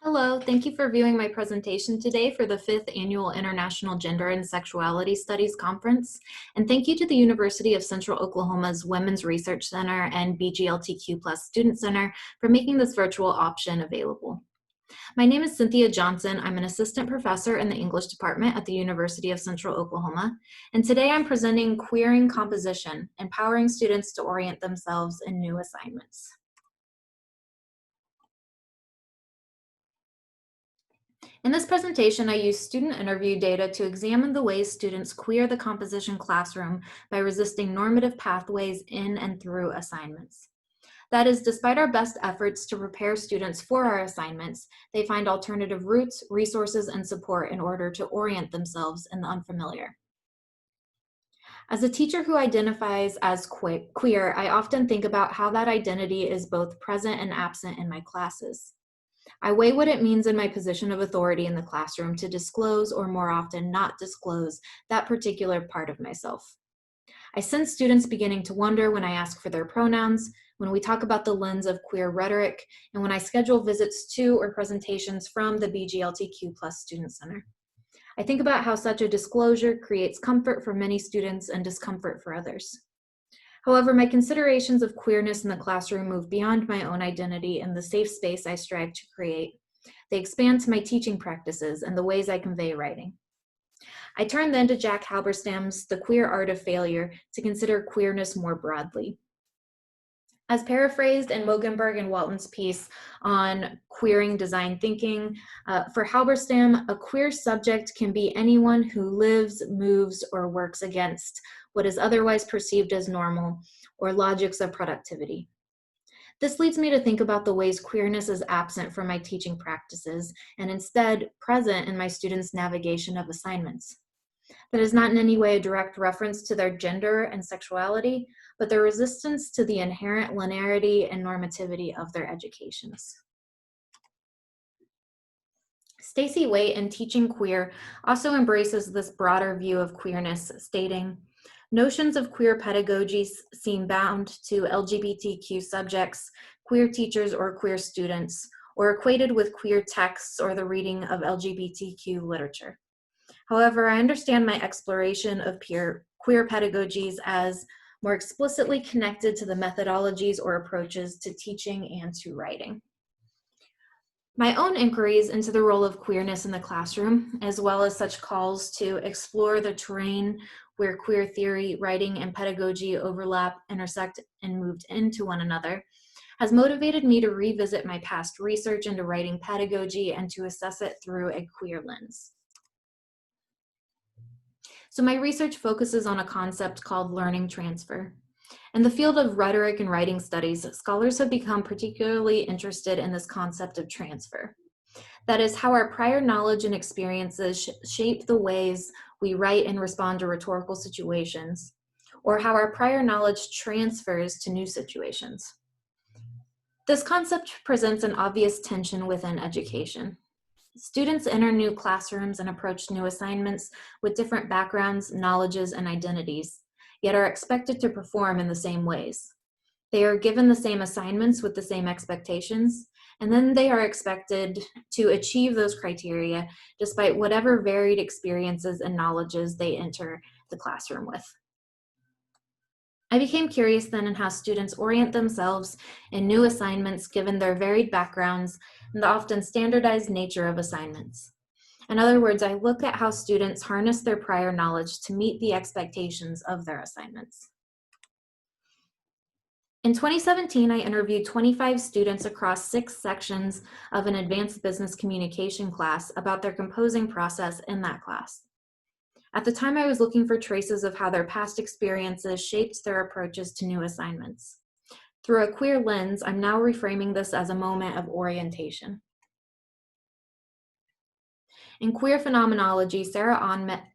Hello, thank you for viewing my presentation today for the 5th Annual International Gender and Sexuality Studies Conference. And thank you to the University of Central Oklahoma's Women's Research Center and BGLTQ Plus Student Center for making this virtual option available. My name is Cynthia Johnson. I'm an assistant professor in the English department at the University of Central Oklahoma. And today I'm presenting Queering Composition, Empowering Students to Orient Themselves in New Assignments. In this presentation, I use student interview data to examine the ways students queer the composition classroom by resisting normative pathways in and through assignments. That is, despite our best efforts to prepare students for our assignments, they find alternative routes, resources, and support in order to orient themselves in the unfamiliar. As a teacher who identifies as queer, I often think about how that identity is both present and absent in my classes. I weigh what it means in my position of authority in the classroom to disclose, or more often not disclose, that particular part of myself. I sense students beginning to wonder when I ask for their pronouns, when we talk about the lens of queer rhetoric, and when I schedule visits to or presentations from the BGLTQ Plus Student Center. I think about how such a disclosure creates comfort for many students and discomfort for others. However, my considerations of queerness in the classroom move beyond my own identity and the safe space I strive to create. They expand to my teaching practices and the ways I convey writing. I turn then to Jack Halberstam's The Queer Art of Failure to consider queerness more broadly. As paraphrased in Mogenberg and Walton's piece on queering design thinking, for Halberstam, a queer subject can be anyone who lives, moves, or works against what is otherwise perceived as normal or logics of productivity. This leads me to think about the ways queerness is absent from my teaching practices and instead present in my students' navigation of assignments. That is not in any way a direct reference to their gender and sexuality, but their resistance to the inherent linearity and normativity of their educations. Stacey Waite in Teaching Queer also embraces this broader view of queerness, stating, "Notions of queer pedagogy seem bound to LGBTQ subjects, queer teachers or queer students, or equated with queer texts or the reading of LGBTQ literature. However, I understand my exploration of queer pedagogies as more explicitly connected to the methodologies or approaches to teaching and to writing." My own inquiries into the role of queerness in the classroom, as well as such calls to explore the terrain where queer theory, writing, and pedagogy overlap, intersect, and moved into one another, has motivated me to revisit my past research into writing pedagogy and to assess it through a queer lens. So my research focuses on a concept called learning transfer. In the field of rhetoric and writing studies, scholars have become particularly interested in this concept of transfer. That is, how our prior knowledge and experiences shape the ways we write and respond to rhetorical situations, or how our prior knowledge transfers to new situations. This concept presents an obvious tension within education. Students enter new classrooms and approach new assignments with different backgrounds, knowledges, and identities, yet are expected to perform in the same ways. They are given the same assignments with the same expectations, and then they are expected to achieve those criteria despite whatever varied experiences and knowledges they enter the classroom with. I became curious then in how students orient themselves in new assignments given their varied backgrounds and the often standardized nature of assignments. In other words, I look at how students harness their prior knowledge to meet the expectations of their assignments. In 2017, I interviewed 25 students across 6 sections of an advanced business communication class about their composing process in that class. At the time, I was looking for traces of how their past experiences shaped their approaches to new assignments. Through a queer lens, I'm now reframing this as a moment of orientation. In queer phenomenology, Sarah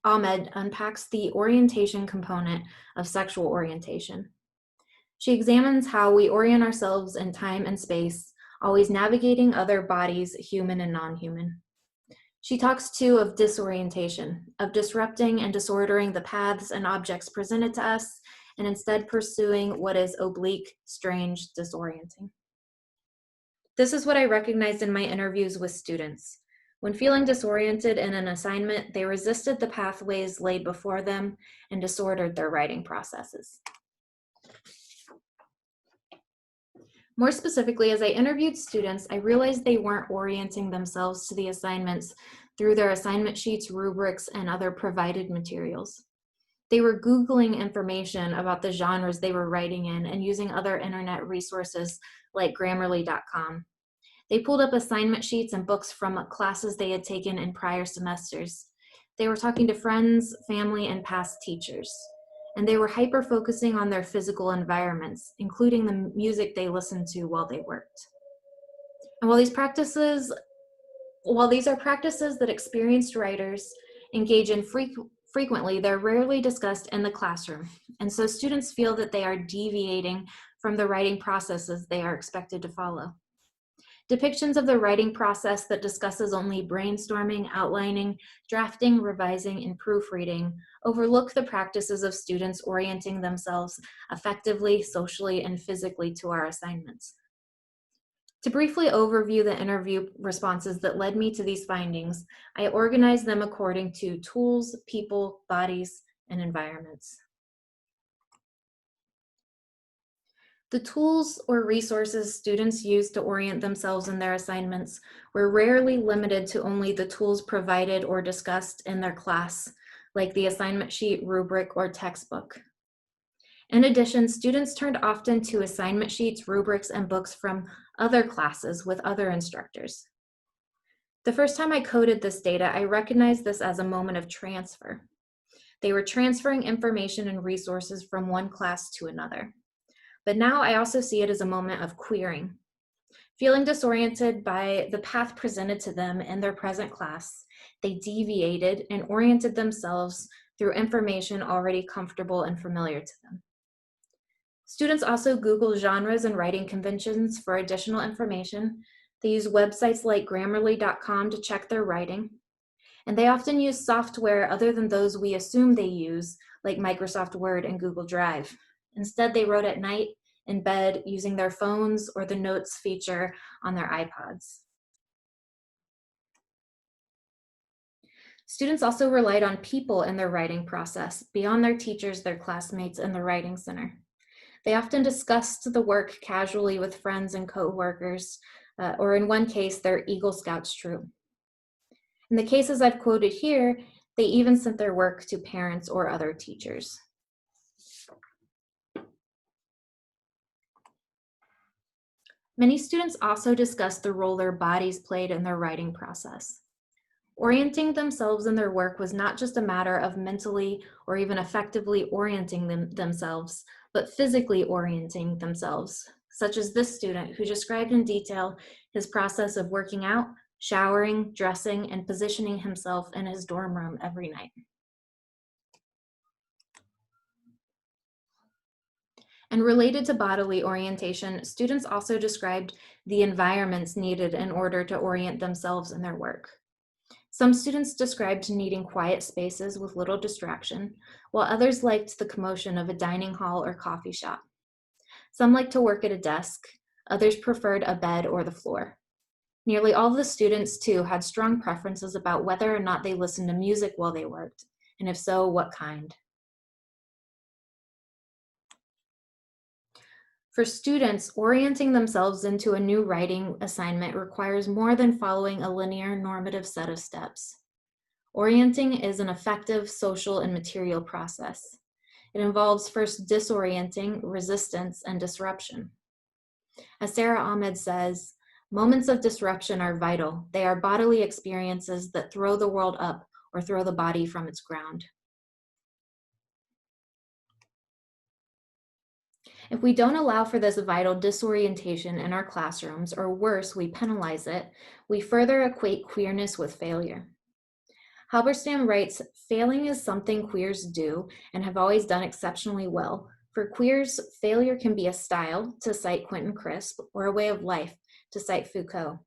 Ahmed unpacks the orientation component of sexual orientation. She examines how we orient ourselves in time and space, always navigating other bodies, human and non-human. She talks too of disorientation, of disrupting and disordering the paths and objects presented to us, and instead pursuing what is oblique, strange, disorienting. This is what I recognized in my interviews with students. When feeling disoriented in an assignment, they resisted the pathways laid before them and disordered their writing processes. More specifically, as I interviewed students, I realized they weren't orienting themselves to the assignments through their assignment sheets, rubrics, and other provided materials. They were Googling information about the genres they were writing in and using other internet resources like Grammarly.com. They pulled up assignment sheets and books from classes they had taken in prior semesters. They were talking to friends, family, and past teachers. And they were hyper-focusing on their physical environments, including the music they listened to while they worked. And while these are practices that experienced writers engage in frequently, they're rarely discussed in the classroom. And so students feel that they are deviating from the writing processes they are expected to follow. Depictions of the writing process that discusses only brainstorming, outlining, drafting, revising, and proofreading overlook the practices of students orienting themselves effectively, socially, and physically to our assignments. To briefly overview the interview responses that led me to these findings, I organized them according to tools, people, bodies, and environments. The tools or resources students used to orient themselves in their assignments were rarely limited to only the tools provided or discussed in their class, like the assignment sheet, rubric, or textbook. In addition, students turned often to assignment sheets, rubrics, and books from other classes with other instructors. The first time I coded this data, I recognized this as a moment of transfer. They were transferring information and resources from one class to another. But now I also see it as a moment of queering. Feeling disoriented by the path presented to them in their present class, they deviated and oriented themselves through information already comfortable and familiar to them. Students also Google genres and writing conventions for additional information. They use websites like Grammarly.com to check their writing. And they often use software other than those we assume they use, like Microsoft Word and Google Drive. Instead, they wrote at night, in bed, using their phones or the notes feature on their iPods. Students also relied on people in their writing process, beyond their teachers, their classmates, and the writing center. They often discussed the work casually with friends and co-workers, or in one case, their Eagle Scouts troop. In the cases I've quoted here, they even sent their work to parents or other teachers. Many students also discussed the role their bodies played in their writing process. Orienting themselves in their work was not just a matter of mentally or even effectively orienting themselves, but physically orienting themselves, such as this student who described in detail his process of working out, showering, dressing, and positioning himself in his dorm room every night. And related to bodily orientation, students also described the environments needed in order to orient themselves in their work. Some students described needing quiet spaces with little distraction, while others liked the commotion of a dining hall or coffee shop. Some liked to work at a desk, others preferred a bed or the floor. Nearly all of the students, too, had strong preferences about whether or not they listened to music while they worked, and if so, what kind. For students, orienting themselves into a new writing assignment requires more than following a linear normative set of steps. Orienting is an effective social and material process. It involves first disorienting, resistance, and disruption. As Sarah Ahmed says, moments of disruption are vital. They are bodily experiences that throw the world up or throw the body from its ground. If we don't allow for this vital disorientation in our classrooms, or worse, we penalize it, we further equate queerness with failure. Halberstam writes, failing is something queers do and have always done exceptionally well. For queers, failure can be a style, to cite Quentin Crisp, or a way of life, to cite Foucault.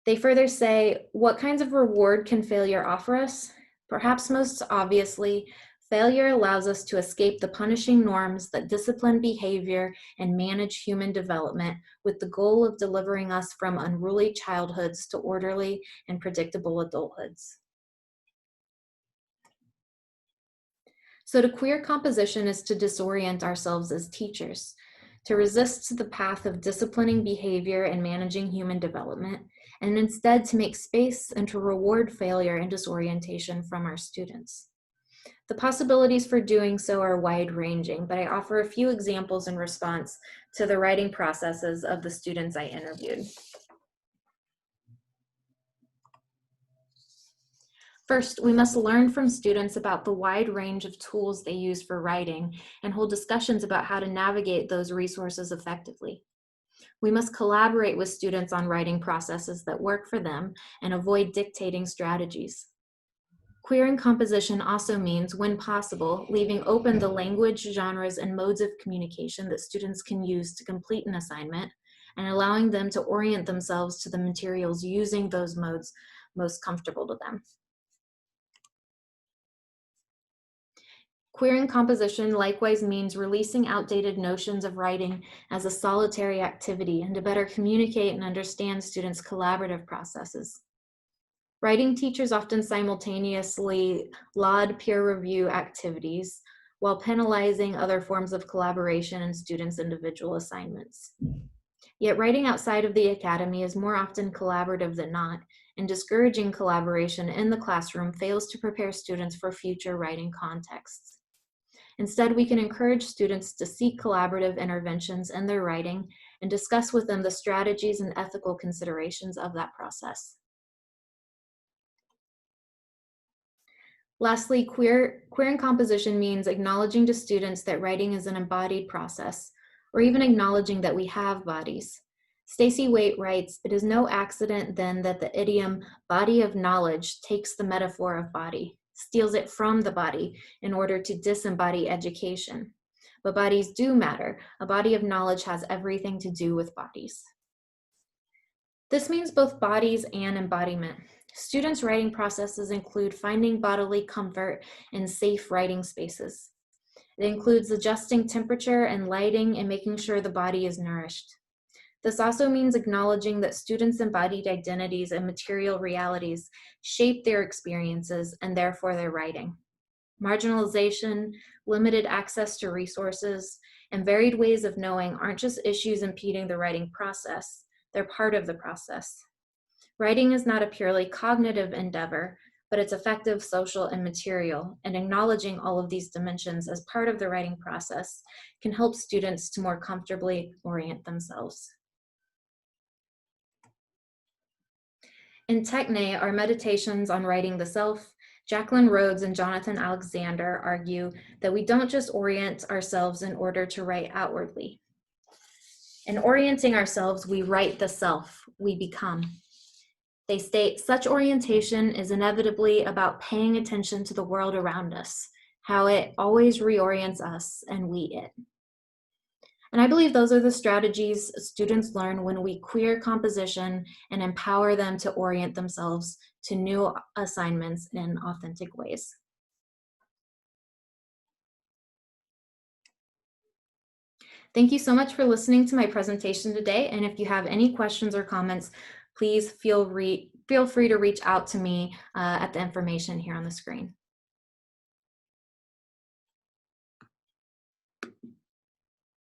They further say, what kinds of reward can failure offer us? Perhaps most obviously, Failure allows us to escape the punishing norms that discipline behavior and manage human development with the goal of delivering us from unruly childhoods to orderly and predictable adulthoods. So to queer composition is to disorient ourselves as teachers, to resist the path of disciplining behavior and managing human development, and instead to make space and to reward failure and disorientation from our students. The possibilities for doing so are wide-ranging, but I offer a few examples in response to the writing processes of the students I interviewed. First, we must learn from students about the wide range of tools they use for writing and hold discussions about how to navigate those resources effectively. We must collaborate with students on writing processes that work for them and avoid dictating strategies. Queering composition also means, when possible, leaving open the language, genres, and modes of communication that students can use to complete an assignment, and allowing them to orient themselves to the materials using those modes most comfortable to them. Queering composition likewise means releasing outdated notions of writing as a solitary activity and to better communicate and understand students' collaborative processes. Writing teachers often simultaneously laud peer review activities while penalizing other forms of collaboration in students' individual assignments. Yet writing outside of the academy is more often collaborative than not, and discouraging collaboration in the classroom fails to prepare students for future writing contexts. Instead, we can encourage students to seek collaborative interventions in their writing and discuss with them the strategies and ethical considerations of that process. Lastly, queering composition means acknowledging to students that writing is an embodied process, or even acknowledging that we have bodies. Stacey Waite writes, "It is no accident then that the idiom body of knowledge takes the metaphor of body, steals it from the body in order to disembody education. But bodies do matter. A body of knowledge has everything to do with bodies." This means both bodies and embodiment. Students' writing processes include finding bodily comfort in safe writing spaces. It includes adjusting temperature and lighting and making sure the body is nourished. This also means acknowledging that students' embodied identities and material realities shape their experiences and therefore their writing. Marginalization, limited access to resources, and varied ways of knowing aren't just issues impeding the writing process, they're part of the process. Writing is not a purely cognitive endeavor, but it's affective, social, and material, and acknowledging all of these dimensions as part of the writing process can help students to more comfortably orient themselves. In Techne, our meditations on writing the self, Jacqueline Rhodes and Jonathan Alexander argue that we don't just orient ourselves in order to write outwardly. In orienting ourselves, we write the self, we become. They state, such orientation is inevitably about paying attention to the world around us, how it always reorients us and we it. And I believe those are the strategies students learn when we queer composition and empower them to orient themselves to new assignments in authentic ways. Thank you so much for listening to my presentation today. And if you have any questions or comments, please feel free to reach out to me at the information here on the screen.